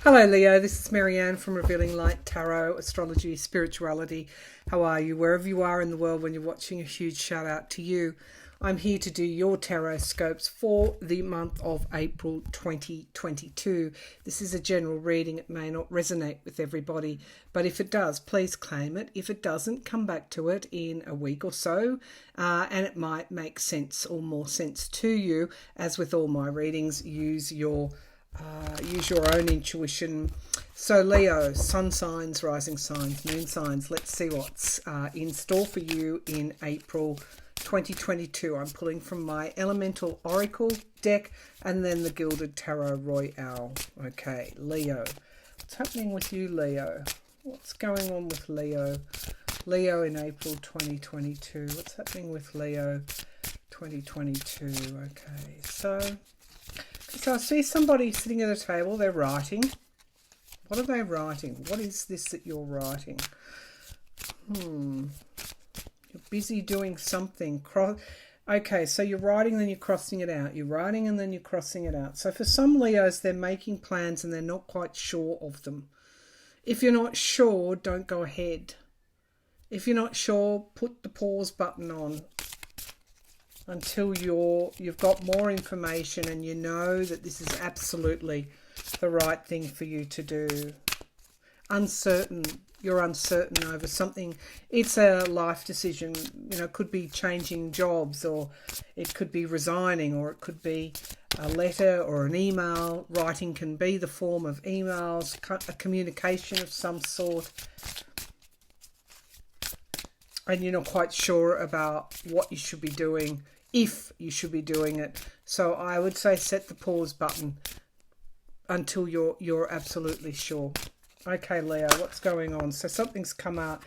Hello, Leo. This is Marianne from Revealing Light Tarot, Astrology, Spirituality. How are you? Wherever you are in the world when you're watching, a huge shout out to you. I'm here to do your tarot scopes for the month of April 2022. This is a general reading. It may not resonate with everybody, but if it does, please claim it. If it doesn't, come back to it in a week or so, and it might make sense or more sense to you. As with all my readings, use your own intuition. So Leo, sun signs, rising signs, moon signs. Let's see what's in store for you in April 2022. I'm pulling from my Elemental Oracle deck and then the Gilded Tarot Royale. Okay, Leo. What's happening with you, Leo? What's going on with Leo? Leo in April 2022. What's happening with Leo 2022? Okay, so I see somebody sitting at a table. They're writing. What are they writing? What is this that you're writing? You're busy doing something. Okay, so you're writing and then you're crossing it out. You're writing and then you're crossing it out. So for some Leos, they're making plans and they're not quite sure of them. If you're not sure, don't go ahead. If you're not sure, put the pause button on until you've got more information and you know that this is absolutely the right thing for you to do. You're uncertain over something. It's a life decision. It could be changing jobs, or it could be resigning, or it could be a letter or an email. Writing can be the form of emails, a communication of some sort. And you're not quite sure about what you should be doing, if you should be doing it. So I would say set the pause button until you're absolutely sure. Okay, Leo, what's going on? So something's come out.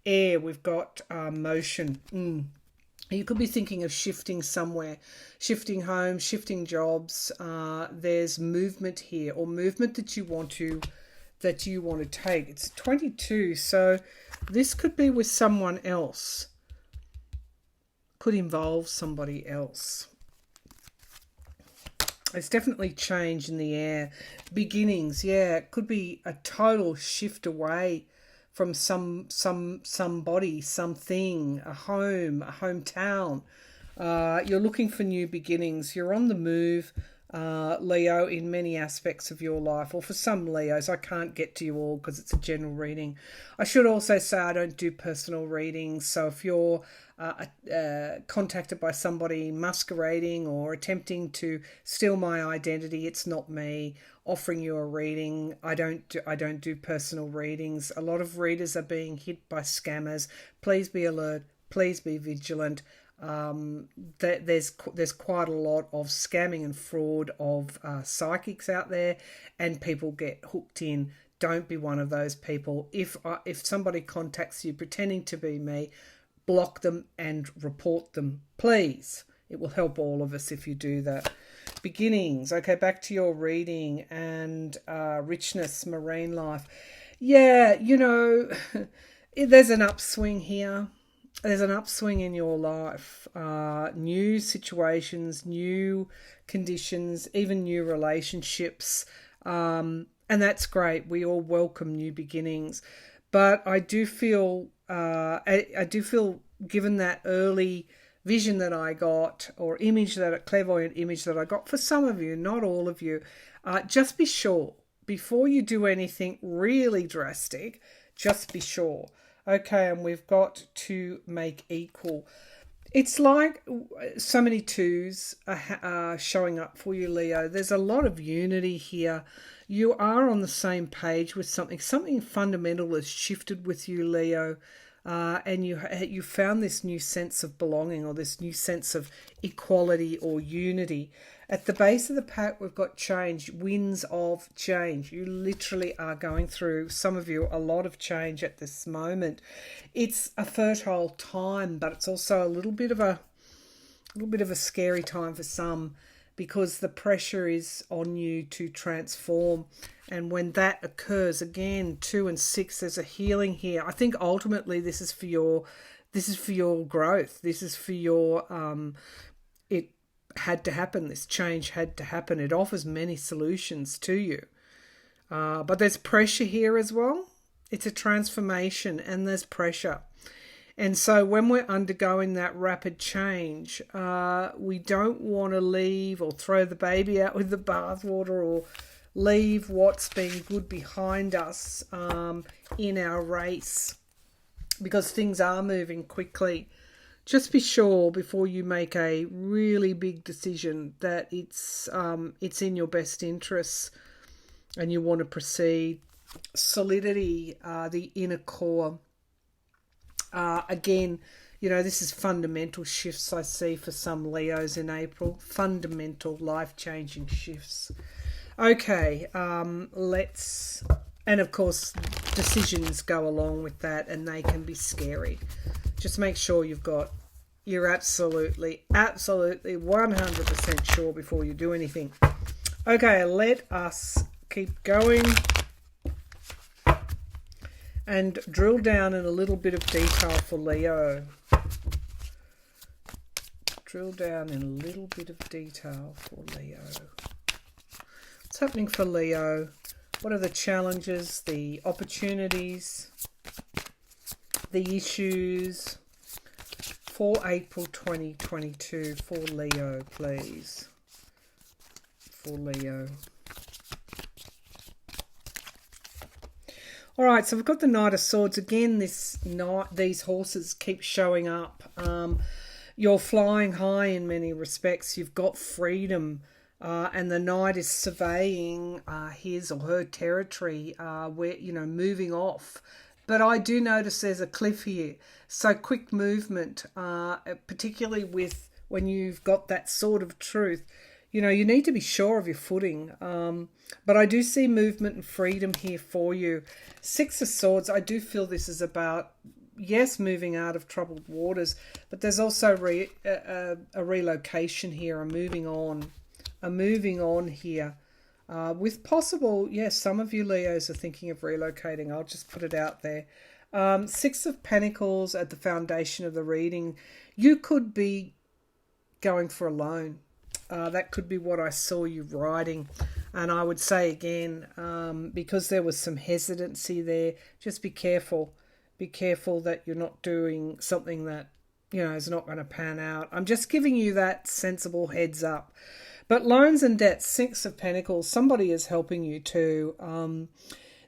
Air, we've got motion. You could be thinking of shifting somewhere, shifting home, shifting jobs. There's movement here, or movement that you want to take. It's 22, so this could be with someone else. Could involve somebody else. There's definitely change in the air. Beginnings, yeah. It could be a total shift away from somebody, something, a home, a hometown. You're looking for new beginnings. You're on the move, Leo, in many aspects of your life. Or for some Leos, I can't get to you all because it's a general reading. I should also say I don't do personal readings. So if you're contacted by somebody masquerading or attempting to steal my identity, it's not me offering you a reading. I don't do personal readings. A lot of readers are being hit by scammers. Please be alert. Please be vigilant. There's quite a lot of scamming and fraud of psychics out there, and people get hooked in. Don't be one of those people. If somebody contacts you pretending to be me, block them and report them, please. It will help all of us if you do that. Beginnings. Okay, back to your reading and richness, marine life. Yeah, there's an upswing here. There's an upswing in your life. New situations, new conditions, even new relationships. And that's great. We all welcome new beginnings. But I do feel given that early vision that I got, or clairvoyant image that I got, for some of you, not all of you, just be sure before you do anything really drastic. Just be sure. Okay, and we've got to make equal. It's like so many twos are showing up for you, Leo. There's a lot of unity here. You are on the same page with something. Something fundamental has shifted with you, Leo. And you found this new sense of belonging, or this new sense of equality or unity. At the base of the pack, we've got change, winds of change. You literally are going through, some of you, a lot of change at this moment. It's a fertile time, but it's also a little bit of a scary time for some, because the pressure is on you to transform. And when that occurs, again, 2 and 6, there's a healing here. I think ultimately this is for your growth. This is for your it had to happen. This change had to happen. It offers many solutions to you. But there's pressure here as well. It's a transformation and there's pressure. And so when we're undergoing that rapid change, we don't want to leave or throw the baby out with the bathwater or leave what's been good behind us in our race, because things are moving quickly. Just be sure before you make a really big decision that it's in your best interests and you want to proceed. Solidity, the inner core. Again, this is fundamental shifts I see for some Leos in April. Fundamental, life-changing shifts. Okay, and of course, decisions go along with that and they can be scary. Just make sure you're absolutely 100% sure before you do anything. Okay, let us keep going and drill down in a little bit of detail for Leo. Drill down in a little bit of detail for Leo. What's happening for Leo? What are the challenges, the opportunities, the issues for April 2022 for Leo, please? For Leo. All right, so we've got the Knight of Swords. Again, these horses keep showing up. You're flying high in many respects. You've got freedom. And the Knight is surveying his or her territory, moving off. But I do notice there's a cliff here. So quick movement, particularly when you've got that sort of truth. You need to be sure of your footing. But I do see movement and freedom here for you. Six of Swords, I do feel this is about, yes, moving out of troubled waters, but there's also a relocation here, a moving on here. With possible, yes, some of you Leos are thinking of relocating. I'll just put it out there. Six of Pentacles at the foundation of the reading. You could be going for a loan. That could be what I saw you writing. And I would say again, because there was some hesitancy there, just be careful. Be careful that you're not doing something that, is not going to pan out. I'm just giving you that sensible heads up. But loans and debts, Six of Pentacles, somebody is helping you too.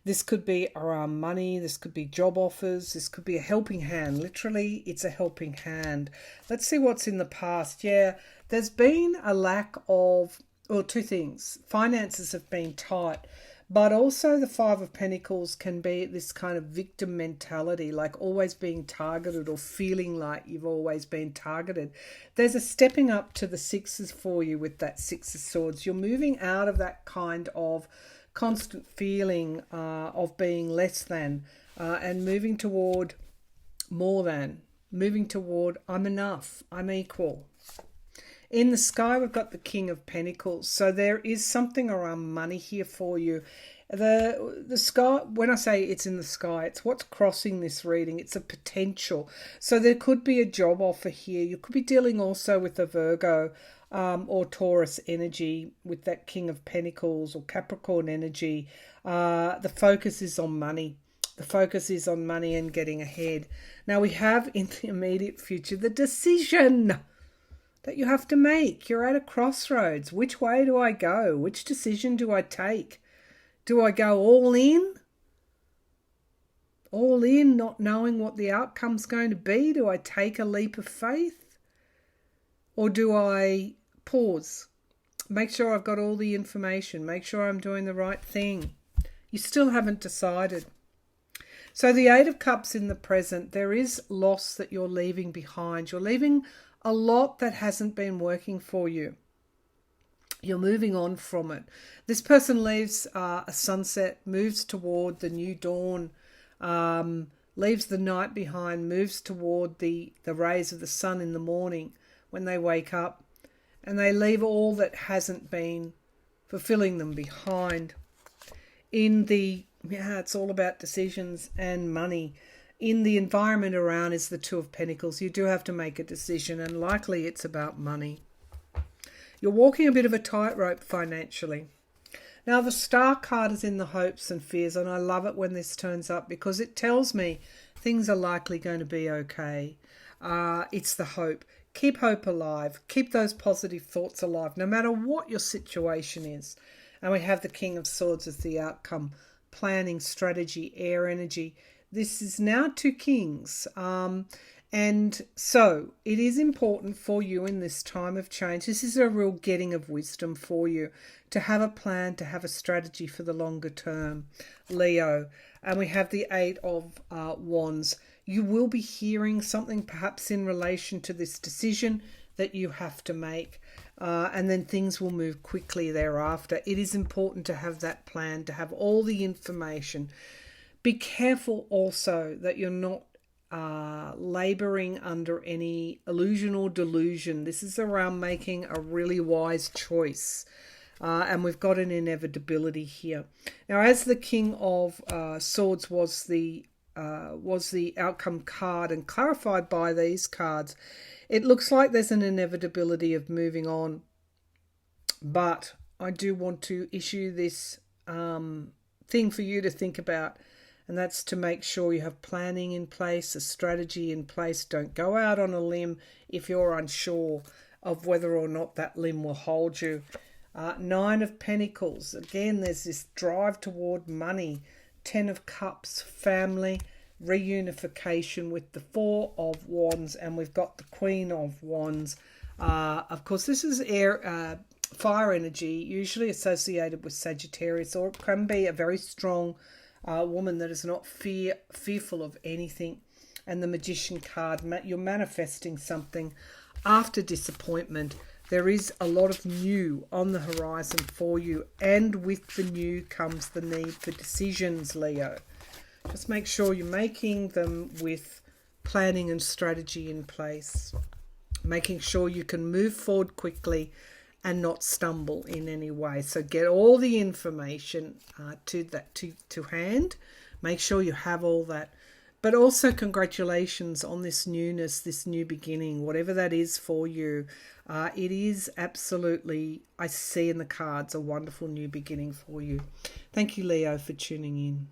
This could be around money, this could be job offers, this could be a helping hand. Literally, it's a helping hand. Let's see what's in the past. Yeah, there's been a lack of, two things. Finances have been tight, but also the Five of Pentacles can be this kind of victim mentality, like always being targeted or feeling like you've always been targeted. There's a stepping up to the sixes for you with that Six of Swords. You're moving out of that kind of constant feeling of being less than and moving toward more than. Moving toward I'm enough, I'm equal. In the sky, we've got the King of Pentacles. So there is something around money here for you. The sky, when I say it's in the sky, it's what's crossing this reading. It's a potential. So there could be a job offer here. You could be dealing also with a Virgo or Taurus energy with that King of Pentacles or Capricorn energy. The focus is on money. The focus is on money and getting ahead. Now we have in the immediate future the decision that you have to make. You're at a crossroads. Which way do I go? Which decision do I take? Do I go all in? All in, not knowing what the outcome's going to be? Do I take a leap of faith? Or do I pause? Make sure I've got all the information. Make sure I'm doing the right thing. You still haven't decided. So the Eight of Cups in the present, there is loss that you're leaving behind. You're leaving a lot that hasn't been working for you. You're moving on from it. This person leaves a sunset, moves toward the new dawn, leaves the night behind, moves toward the rays of the sun in the morning when they wake up, and they leave all that hasn't been fulfilling them behind. It's all about decisions and money. In the environment around is the Two of Pentacles. You do have to make a decision, and likely it's about money. You're walking a bit of a tightrope financially. Now the star card is in the hopes and fears, and I love it when this turns up because it tells me things are likely going to be okay. It's the hope. Keep hope alive. Keep those positive thoughts alive, no matter what your situation is. And we have the King of Swords as the outcome. Planning, strategy, air energy. This is now 2 kings. And so it is important for you in this time of change. This is a real getting of wisdom for you to have a plan, to have a strategy for the longer term, Leo. And we have the 8 of Wands. You will be hearing something perhaps in relation to this decision that you have to make. And then things will move quickly thereafter. It is important to have that plan, to have all the information. Be careful also that you're not laboring under any illusion or delusion. This is around making a really wise choice. And we've got an inevitability here. Now, as the King of Swords was the outcome card and clarified by these cards, it looks like there's an inevitability of moving on. But I do want to issue this thing for you to think about, and that's to make sure you have planning in place, a strategy in place. Don't go out on a limb if you're unsure of whether or not that limb will hold you. 9 of Pentacles. Again, there's this drive toward money. 10 of Cups, family, reunification with the 4 of Wands, and we've got the Queen of Wands. Of course, this is fire energy, usually associated with Sagittarius, or it can be a very strong woman that is not fearful of anything. And the Magician card, you're manifesting something after disappointment. There is a lot of new on the horizon for you, and with the new comes the need for decisions, Leo. Just make sure you're making them with planning and strategy in place, making sure you can move forward quickly and not stumble in any way. So get all the information to hand. Make sure you have all that. But also congratulations on this newness, this new beginning, whatever that is for you. It is absolutely, I see in the cards, a wonderful new beginning for you. Thank you, Leo, for tuning in.